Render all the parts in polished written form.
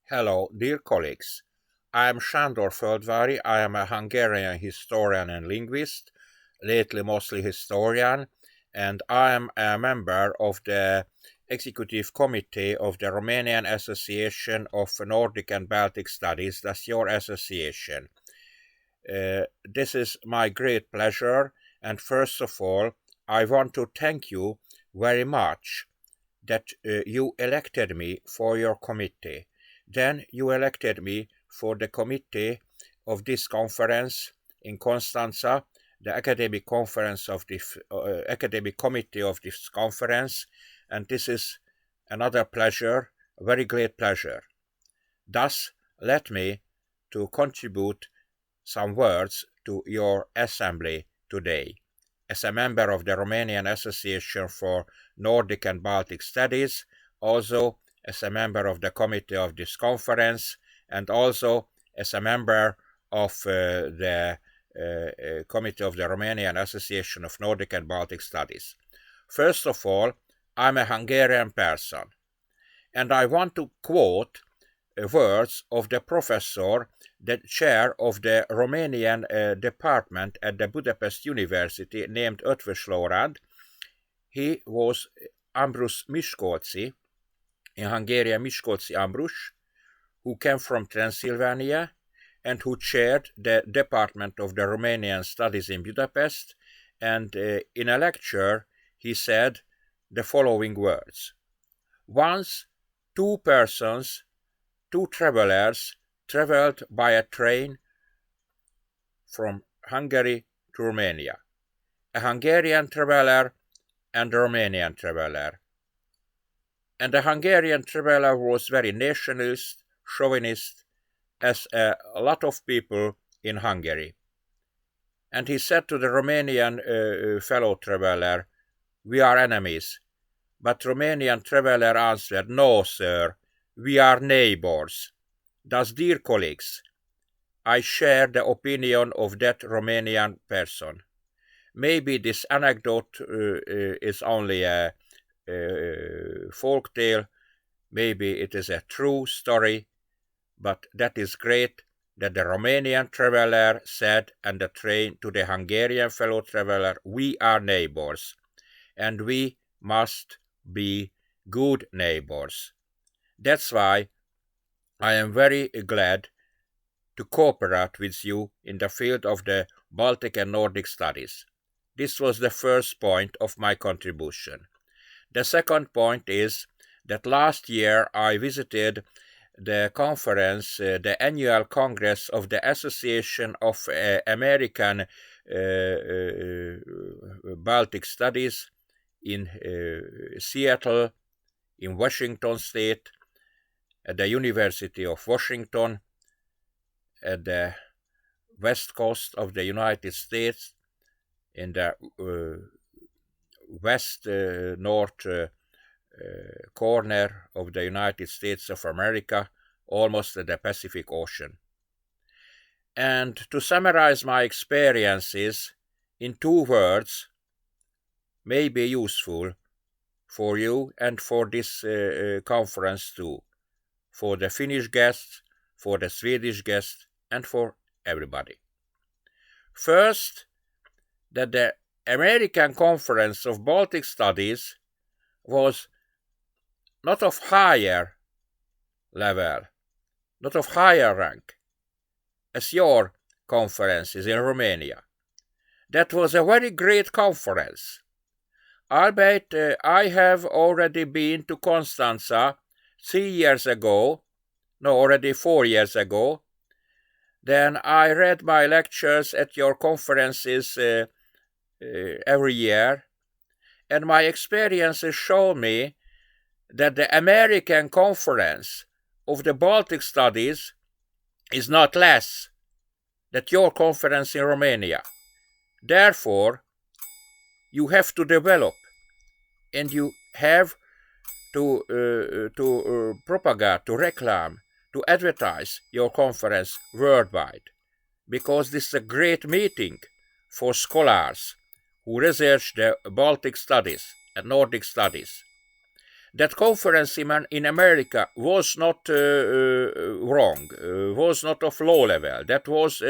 Hello, dear colleagues. I am Sándor Földvári. I am a Hungarian historian and linguist, lately mostly historian, and I am a member of the Executive Committee of the Romanian Association of Nordic and Baltic Studies, that's your association. This is my great pleasure, and first of all, I want to thank you very much that you elected me for your committee. Then you elected me for the committee of this conference in Constanța, the academic conference of the academic committee of this conference, and this is another pleasure, a very great pleasure. Thus, let me to contribute some words to your assembly today. As a member of the Romanian Association for Nordic and Baltic Studies, also as a member of the committee of this conference, and also as a member of the committee of the Romanian Association of Nordic and Baltic Studies. First of all, I'm a Hungarian person, and I want to quote words of the professor, the chair of the Romanian department at the Budapest University, named Eötvös Lorand. He was Ambrus Miskolci, in Hungarian Miskolci Ambrus, who came from Transylvania and who chaired the department of the Romanian studies in Budapest. And in a lecture, he said the following words: once two travelers traveled by a train from Hungary to Romania, a Hungarian traveler and a Romanian traveler. And the Hungarian traveler was very nationalist, chauvinist, as a lot of people in Hungary. And he said to the Romanian fellow traveler, "We are enemies." But Romanian traveler answered, "No, sir, we are neighbors." Thus, dear colleagues, I share the opinion of that Romanian person. Maybe this anecdote is only a folk tale, maybe it is a true story, but that is great that the Romanian traveler said on the train to the Hungarian fellow traveler, "We are neighbors, and we must be good neighbors." That's why I am very glad to cooperate with you in the field of the Baltic and Nordic studies. This was the first point of my contribution. The second point is that last year I visited the conference, the annual congress of the Association of American Baltic Studies in Seattle, in Washington State, at the University of Washington, at the west coast of the United States, in the west-north corner of the United States of America, almost at the Pacific Ocean. And to summarize my experiences in 2 words may be useful for you and for this conference too, for the Finnish guests, for the Swedish guests, and for everybody. First, that the American Conference of Baltic Studies was not of higher level, not of higher rank, as your conferences in Romania. That was a very great conference. Albeit I have already been to Constanța 3 years ago, no, already 4 years ago. Then I read my lectures at your conferences every year, and my experiences show me that the American Conference of the Baltic Studies is not less than your conference in Romania. Therefore, you have to develop and you have to propagate, to reclaim, to advertise your conference worldwide, because this is a great meeting for scholars who research the Baltic studies and Nordic studies. that conference in America was not wrong, was not of low level. That was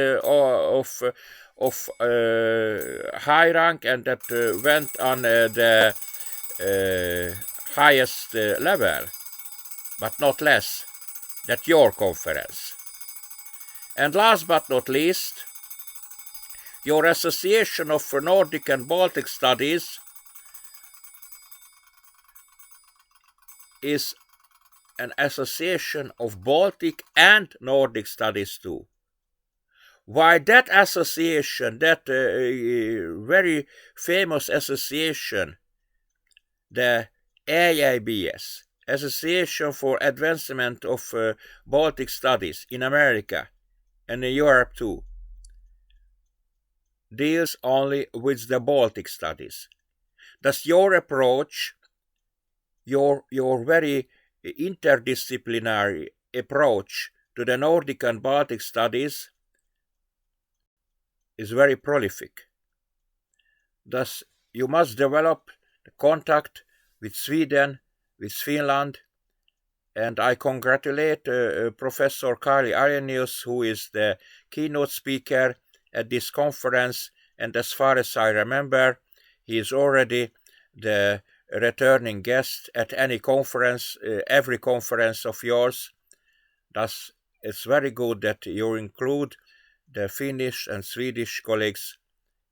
of high rank, and that went on the highest level, but not less, that your conference. And last but not least, your Association of Nordic and Baltic Studies is an association of Baltic and Nordic studies too. Why that association, that very famous association, the AIBS, Association for Advancement of Baltic Studies in America and in Europe too, deals only with the Baltic studies. Thus your approach, your very interdisciplinary approach to the Nordic and Baltic studies is very prolific. Thus you must develop the contact with Sweden, with Finland, and I congratulate Professor Kari Arrhenius, who is the keynote speaker at this conference, and as far as I remember, he is already the returning guest at any conference, every conference of yours. Thus, it's very good that you include the Finnish and Swedish colleagues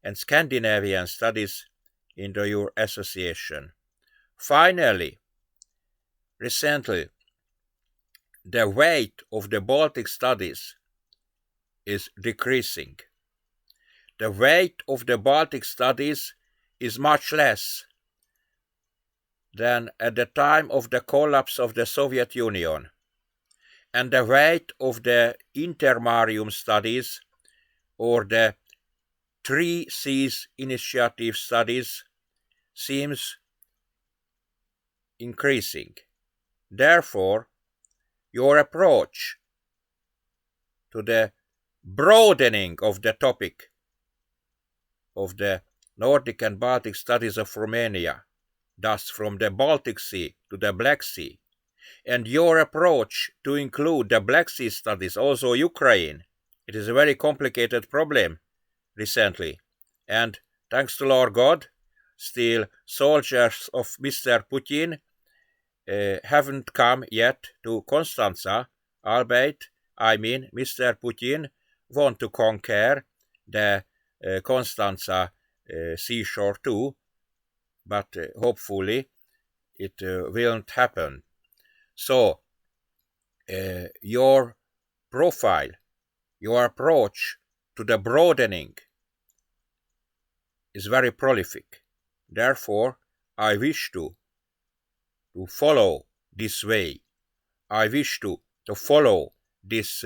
and Scandinavian studies into your association. Finally, recently, the weight of the Baltic studies is decreasing. The weight of the Baltic studies is much less than at the time of the collapse of the Soviet Union, and the weight of the intermarium studies or the 3 Cs initiative studies seems increasing. Therefore, your approach to the broadening of the topic of the Nordic and Baltic studies of Romania, thus from the Baltic Sea to the Black Sea, and your approach to include the Black Sea studies, also Ukraine. It is a very complicated problem recently, and thanks to Lord God, still soldiers of Mr. Putin haven't come yet to Constanța, albeit, Mr. Putin want to conquer the Constanța seashore too, but hopefully it won't happen. So, your profile, your approach to the broadening is very prolific. Therefore, I wish to follow this way. I wish to follow this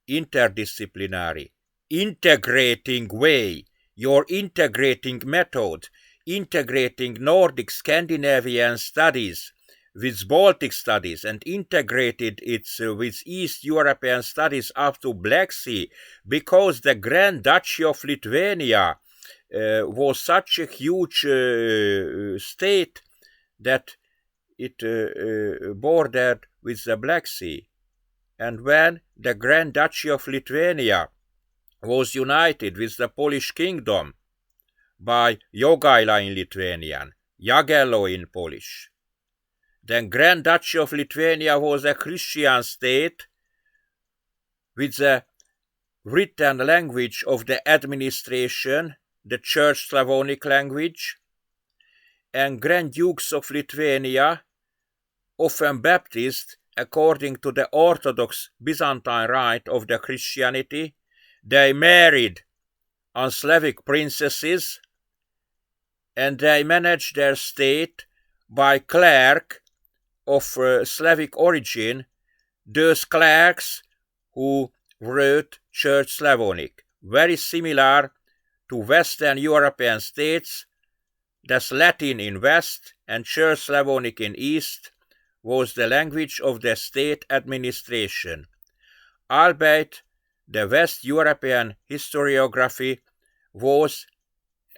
interdisciplinary, integrating way, your integrating method, integrating Nordic Scandinavian studies with Baltic studies and integrated it with East European studies up to Black Sea, because the Grand Duchy of Lithuania was such a huge state that it bordered with the Black Sea. And when the Grand Duchy of Lithuania was united with the Polish kingdom by Jogaila in Lithuanian, Jagiello in Polish, then Grand Duchy of Lithuania was a Christian state with the written language of the administration, the Church Slavonic language, and Grand Dukes of Lithuania, often Baptist according to the Orthodox Byzantine rite of the Christianity, they married on Slavic princesses, and they managed their state by clerk of Slavic origin, those clerks who wrote Church Slavonic, very similar to Western European states. Thus Latin in West and Church Slavonic in East was the language of the state administration, albeit the West European historiography was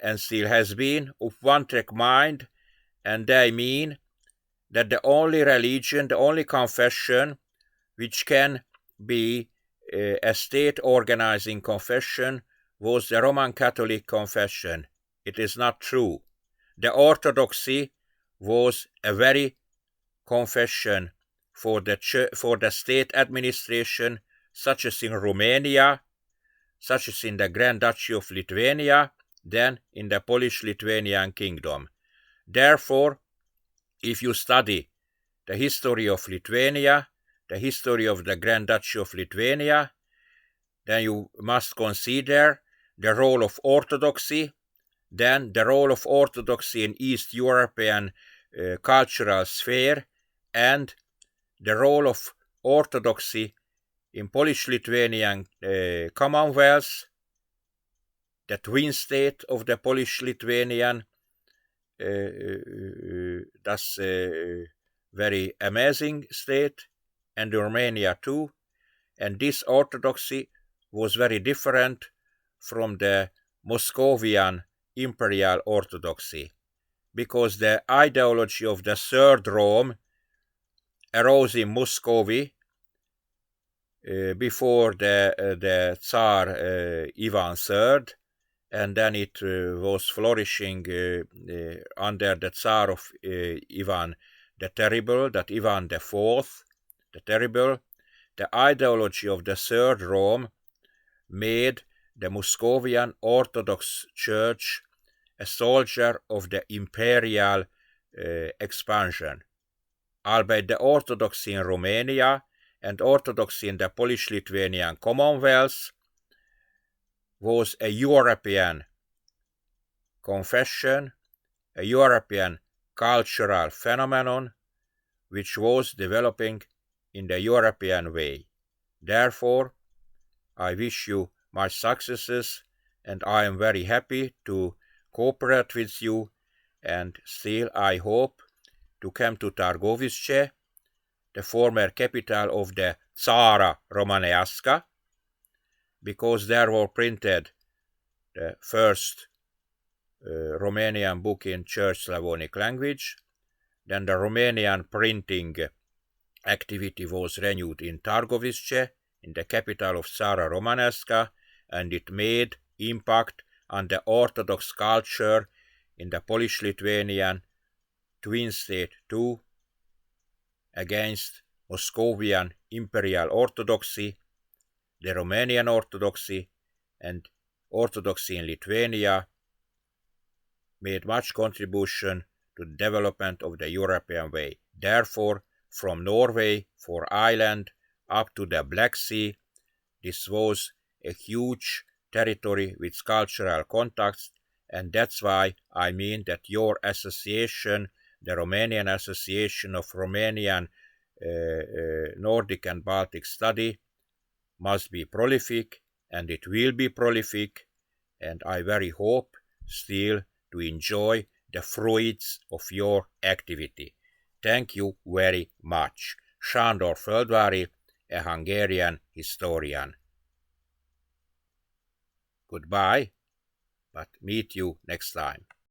and still has been of one-track mind, and they mean that the only religion, the only confession which can be a state organizing confession was the Roman Catholic confession. It is not true. The Orthodoxy was a very confession for the state administration, such as in Romania, such as in the Grand Duchy of Lithuania, then in the Polish-Lithuanian Kingdom. Therefore, if you study the history of Lithuania, the history of the Grand Duchy of Lithuania, then you must consider the role of Orthodoxy, then the role of Orthodoxy in East European cultural sphere, and the role of Orthodoxy in Polish-Lithuanian Commonwealth, the twin state of the Polish-Lithuanian, that's a very amazing state, and Romania too. And this Orthodoxy was very different from the Moscovian imperial Orthodoxy, because the ideology of the Third Rome arose in Muscovy before the Tsar Ivan III, and then it was flourishing under the Tsar of Ivan the Terrible, that Ivan IV, the Terrible. The ideology of the Third Rome made the Muscovian Orthodox Church a soldier of the imperial expansion, albeit the Orthodoxy in Romania and Orthodoxy in the Polish-Lithuanian Commonwealth was a European confession, a European cultural phenomenon which was developing in the European way. Therefore, I wish you much successes, and I am very happy to cooperate with you, and still I hope to come to Targovice, the former capital of the Tsara Romaneasca, because there were printed the first Romanian book in Church Slavonic language. Then the Romanian printing activity was renewed in Targovice, in the capital of Tsara Romanesca, and it made impact on the Orthodox culture in the Polish-Lithuanian twin state too, against Moscovian imperial Orthodoxy, the Romanian Orthodoxy, and Orthodoxy in Lithuania made much contribution to the development of the European way. Therefore, from Norway for Ireland up to the Black Sea, this was a huge territory with cultural contacts, and that's why I mean that your association, the Romanian Association of Romanian Nordic and Baltic Study, must be prolific, and it will be prolific, and I very hope still to enjoy the fruits of your activity. Thank you very much. Sándor Földvári, a Hungarian historian. Goodbye, but meet you next time.